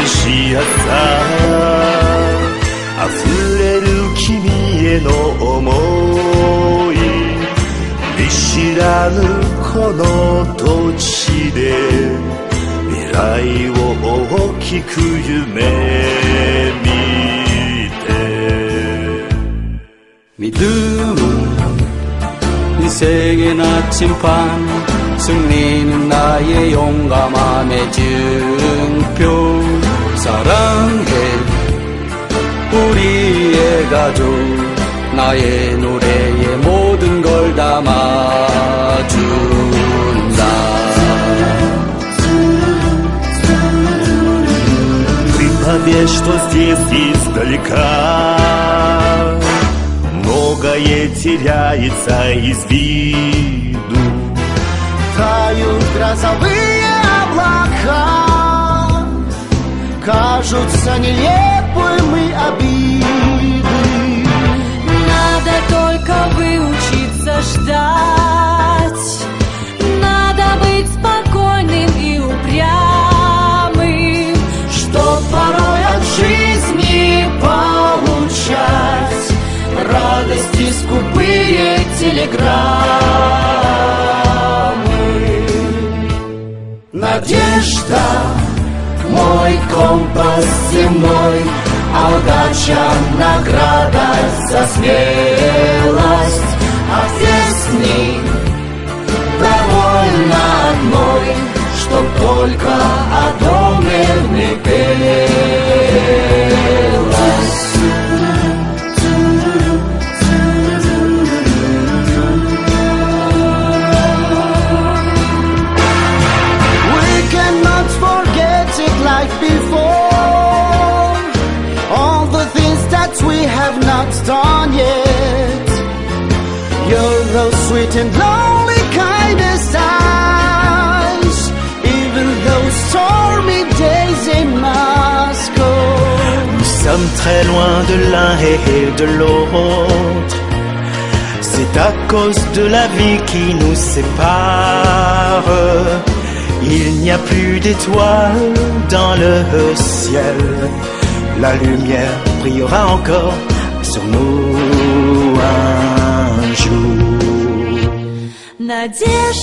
し朝溢れる君への想い、見知らぬこの土地で未来を大きく夢見て믿음은 이 세계 나침반, 승리는 나의 용감함의 증표. 사랑해 우리의 가족, 나의 노래에 모든 걸 담아준다. Ты поверь, что здесь издалека многое теряется из виду. Тают грозовые облака, кажутся нелепыми обиды. Надо только выучиться ждать, надо быть спокойным и упрямым, чтоб порой от жизни получать радости скупые телеграммы. Надежда, мой компас земной, а удача награда за смелость. А песни довольно одной, чтоб только о доме не пелось. Like before, all the things that we have not done yet. You're those sweet and lonely kindest eyes, even those stormy days in Moscow. Nous sommes très loin de l'un et de l'autre. C'est à cause de la vie qui nous sépare. Il n'y a plus d'étoiles dans le ciel. La lumière brillera encore sur nous un jour. Надежда